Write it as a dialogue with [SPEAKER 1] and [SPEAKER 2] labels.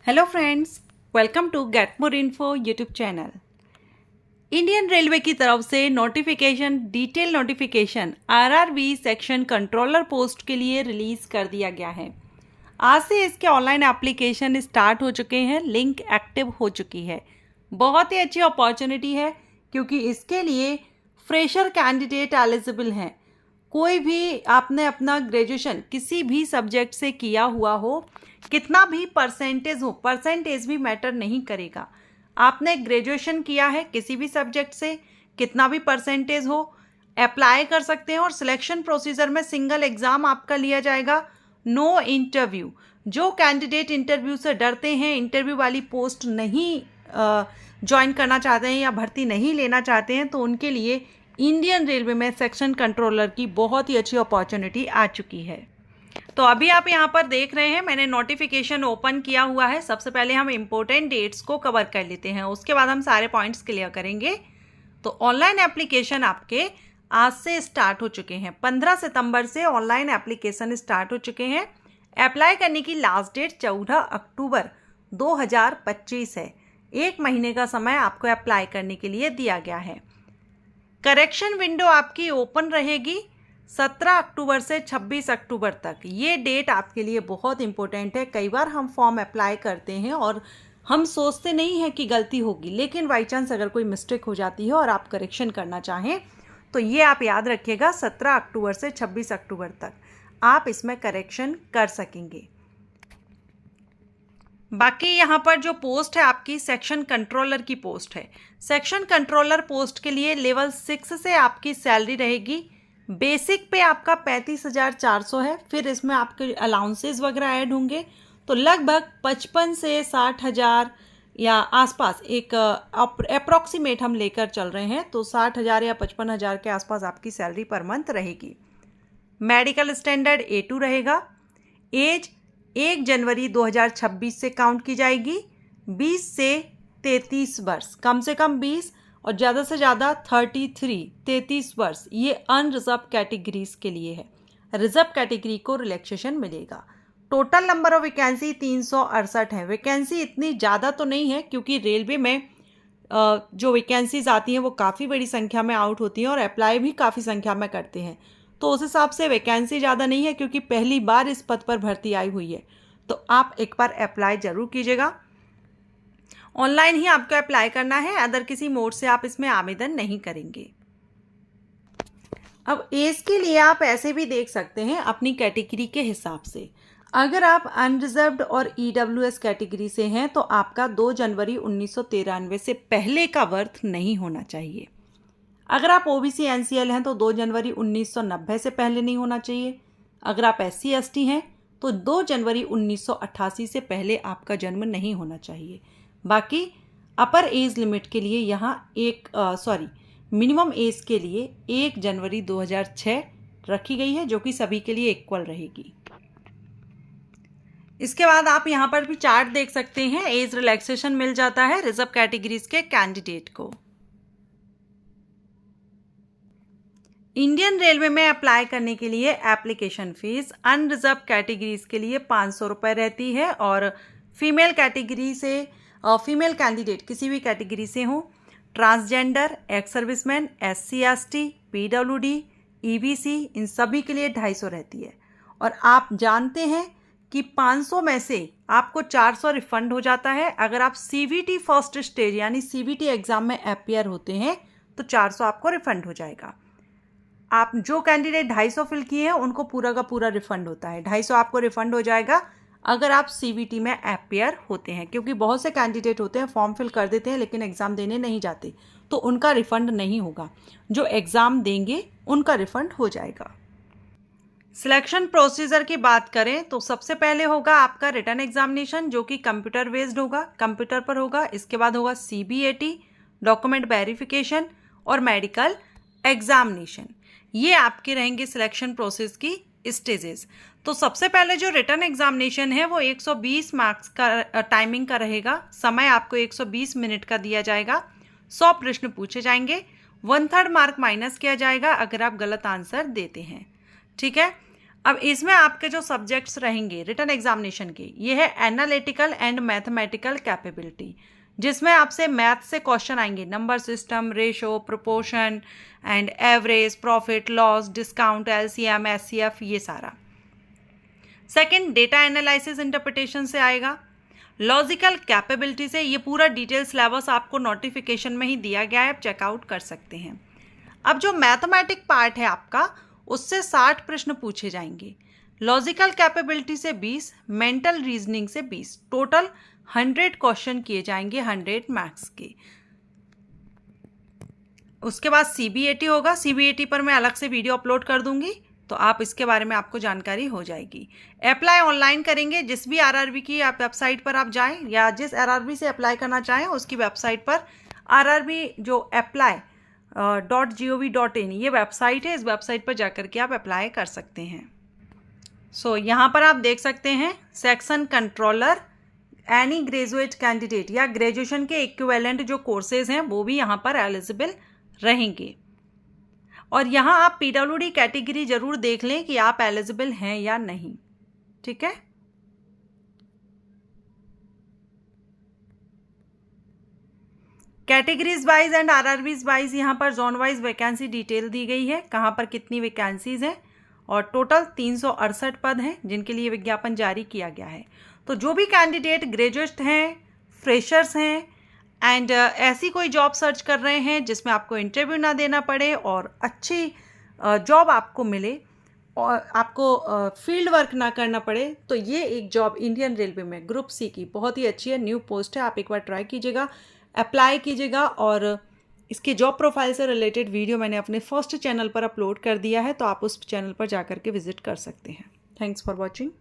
[SPEAKER 1] Hello friends, welcome to get more info YouTube channel. Indian railway की तरफ से notification, detail notification RRB section controller post के लिए release कर दिया गया है। आज से इसके ऑनलाइन एप्लीकेशन स्टार्ट हो चुके हैं, लिंक एक्टिव हो चुकी है। बहुत ही अच्छी अपॉर्चुनिटी है क्योंकि इसके लिए फ्रेशर कैंडिडेट एलिजिबल हैं। कोई भी आपने अपना ग्रेजुएशन किसी भी सब्जेक्ट से किया हुआ हो, कितना भी परसेंटेज हो, परसेंटेज भी मैटर नहीं करेगा। आपने ग्रेजुएशन किया है किसी भी सब्जेक्ट से, कितना भी परसेंटेज हो, अप्लाई कर सकते हैं। और सिलेक्शन प्रोसीजर में सिंगल एग्ज़ाम आपका लिया जाएगा, नो इंटरव्यू। जो कैंडिडेट इंटरव्यू से डरते हैं, इंटरव्यू वाली पोस्ट नहीं ज्वाइन करना चाहते हैं या भर्ती नहीं लेना चाहते हैं, तो उनके लिए इंडियन रेलवे में सेक्शन कंट्रोलर की बहुत ही अच्छी अपॉर्चुनिटी आ चुकी है। तो अभी आप यहाँ पर देख रहे हैं, मैंने नोटिफिकेशन ओपन किया हुआ है। सबसे पहले हम इम्पोर्टेंट डेट्स को कवर कर लेते हैं, उसके बाद हम सारे पॉइंट्स क्लियर करेंगे। तो ऑनलाइन एप्लीकेशन आपके आज से स्टार्ट हो चुके हैं। 15 सितंबर से ऑनलाइन एप्लीकेशन स्टार्ट हो चुके हैं। अप्लाई करने की लास्ट डेट 14 अक्टूबर 2025 है। 1 महीने का समय आपको अप्लाई करने के लिए दिया गया है। करेक्शन विंडो आपकी ओपन रहेगी 17 अक्टूबर से 26 अक्टूबर तक। ये डेट आपके लिए बहुत इंपॉर्टेंट है। कई बार हम फॉर्म अप्लाई करते हैं और हम सोचते नहीं हैं कि गलती होगी, लेकिन बाई चांस अगर कोई मिस्टेक हो जाती है और आप करेक्शन करना चाहें तो ये आप याद रखिएगा, 17 अक्टूबर से 26 अक्टूबर तक आप इसमें करेक्शन कर सकेंगे। बाकी यहाँ पर जो पोस्ट है आपकी सेक्शन कंट्रोलर की पोस्ट है। सेक्शन कंट्रोलर पोस्ट के लिए लेवल 6 से आपकी सैलरी रहेगी। बेसिक पे आपका 35,400 है, फिर इसमें आपके अलाउंसेस वगैरह ऐड होंगे, तो लगभग 55 से 60,000 या आसपास एक अप्रॉक्सीमेट हम लेकर चल रहे हैं, तो 60,000 या 55,000 के आसपास आपकी सैलरी पर मंथ रहेगी। मेडिकल स्टैंडर्ड A2 रहेगा। एज 1 जनवरी 2026 से काउंट की जाएगी। 20 से 33 वर्ष, कम से कम 20 और ज़्यादा से ज़्यादा 33 वर्ष, ये अनरिजर्व कैटेगरीज के लिए है। रिजर्व कैटेगरी को रिलैक्सेशन मिलेगा। टोटल नंबर ऑफ वैकेंसी 368 है। वैकेंसी इतनी ज़्यादा तो नहीं है क्योंकि रेलवे में जो वैकेंसीज आती हैं वो काफ़ी बड़ी संख्या में आउट होती हैं और अप्लाई भी काफ़ी संख्या में करते हैं, तो उस हिसाब से वैकेंसी ज़्यादा नहीं है क्योंकि पहली बार इस पद पर भर्ती आई हुई है। तो आप एक बार अप्लाई ज़रूर कीजिएगा। ऑनलाइन ही आपको अप्लाई करना है, अदर किसी मोड से आप इसमें आवेदन नहीं करेंगे। अब एज के लिए आप ऐसे भी देख सकते हैं अपनी कैटेगरी के हिसाब से। अगर आप अनरिजर्व्ड और EWS कैटेगरी से हैं तो आपका 2 जनवरी 1993 से पहले का बर्थ नहीं होना चाहिए। अगर आप OBC NCL हैं तो 2 जनवरी 1990 से पहले नहीं होना चाहिए। अगर आप SC ST हैं तो 2 जनवरी 1988 से पहले आपका जन्म नहीं होना चाहिए। बाकी अपर एज लिमिट के लिए यहाँ मिनिमम एज के लिए 1 जनवरी 2006 रखी गई है, जो कि सभी के लिए इक्वल रहेगी। इसके बाद आप यहाँ पर भी चार्ट देख सकते हैं। एज रिलैक्सेशन मिल जाता है रिजर्व कैटेगरीज के कैंडिडेट को। इंडियन रेलवे में अप्लाई करने के लिए एप्लीकेशन फीस अनरिजर्व कैटेगरीज के लिए 500 रुपये रहती है, और फीमेल कैटेगरी से फीमेल कैंडिडेट किसी भी कैटेगरी से हो, transgender, ex serviceman, SC ST, PWD, EBC, इन सभी के लिए 250 रहती है। और आप जानते हैं कि 500 में से आपको 400 रिफंड हो जाता है। अगर आप CVT फर्स्ट स्टेज यानी CVT एग्ज़ाम में अपीयर होते हैं तो 400 आपको रिफंड हो जाएगा। आप जो कैंडिडेट 250 फिल किए हैं उनको पूरा का पूरा रिफंड होता है। 250 आपको रिफंड हो जाएगा अगर आप CVT में अपीयर होते हैं, क्योंकि बहुत से कैंडिडेट होते हैं फॉर्म फिल कर देते हैं लेकिन एग्ज़ाम देने नहीं जाते, तो उनका रिफंड नहीं होगा। जो एग्ज़ाम देंगे उनका रिफंड हो जाएगा। सिलेक्शन प्रोसीजर की बात करें तो सबसे पहले होगा आपका रिटन एग्जामिनेशन, जो कि कंप्यूटर बेस्ड होगा, कंप्यूटर पर होगा। इसके बाद होगा CBAT, डॉक्यूमेंट वेरिफिकेशन और मेडिकल एग्जामिनेशन। ये आपके रहेंगे सिलेक्शन प्रोसेस की स्टेजेस। तो सबसे पहले जो रिटन एग्जामिनेशन है वो 120 मार्क्स का टाइमिंग का रहेगा। समय आपको 120 मिनट का दिया जाएगा। 100 प्रश्न पूछे जाएंगे। 1/3 मार्क माइनस किया जाएगा अगर आप गलत आंसर देते हैं। ठीक है। अब इसमें आपके जो सब्जेक्ट्स रहेंगे रिटन एग्जामिनेशन के, ये है एनालिटिकल एंड मैथमेटिकल कैपेबिलिटी, जिसमें आपसे मैथ से क्वेश्चन आएंगे, number system, ratio, proportion and average, profit loss, discount, LCM, HCF, ये सारा। सेकंड, डेटा एनालिसिस इंटरप्रिटेशन से आएगा। लॉजिकल कैपेबिलिटी से, ये पूरा डिटेल सिलेबस आपको नोटिफिकेशन में ही दिया गया है, आप चेकआउट कर सकते हैं। अब जो मैथमेटिक पार्ट है आपका, उससे 60 प्रश्न पूछे जाएंगे। लॉजिकल कैपेबिलिटी से 20, मेंटल रीजनिंग से 20, टोटल 100 क्वेश्चन किए जाएंगे 100 मार्क्स के। उसके बाद सीबीएटी होगा, सीबीएटी पर मैं अलग से वीडियो अपलोड कर दूंगी, तो आप इसके बारे में आपको जानकारी हो जाएगी। अप्लाई ऑनलाइन करेंगे, जिस भी आरआरबी की आप वेबसाइट पर आप जाएं, या जिस आरआरबी से अप्लाई करना चाहें उसकी वेबसाइट पर आरआरबी जो apply.gov.in ये वेबसाइट है, इस वेबसाइट पर जाकर के आप अप्लाई कर सकते हैं। सो यहाँ पर आप देख सकते हैं section controller, any graduate candidate या ग्रेजुएशन के इक्विवेलेंट जो कोर्सेज हैं वो भी यहाँ पर एलिजिबल रहेंगे। और यहाँ आप पीडब्ल्यूडी कैटेगरी जरूर देख लें कि आप एलिजिबल हैं या नहीं, ठीक है। Categories wise and RRBs wise यहाँ पर जोन वाइज वैकेंसी डिटेल दी गई है, कहाँ पर कितनी वैकेंसीज हैं, और टोटल 368 पद हैं जिनके लिए विज्ञापन जारी किया गया है। तो जो भी कैंडिडेट ग्रेजुएट हैं, फ्रेशर्स हैं एंड ऐसी कोई जॉब सर्च कर रहे हैं जिसमें आपको इंटरव्यू ना देना पड़े और अच्छी जॉब आपको मिले और आपको फील्ड वर्क ना करना पड़े, तो ये एक जॉब इंडियन रेलवे में ग्रुप सी की बहुत ही अच्छी है, न्यू पोस्ट है। आप एक बार ट्राई कीजिएगा, अप्लाई कीजिएगा। और इसके जॉब प्रोफाइल से रिलेटेड वीडियो मैंने अपने फर्स्ट चैनल पर अपलोड कर दिया है, तो आप उस चैनल पर जाकर के विजिट कर सकते हैं। Thanks for watching.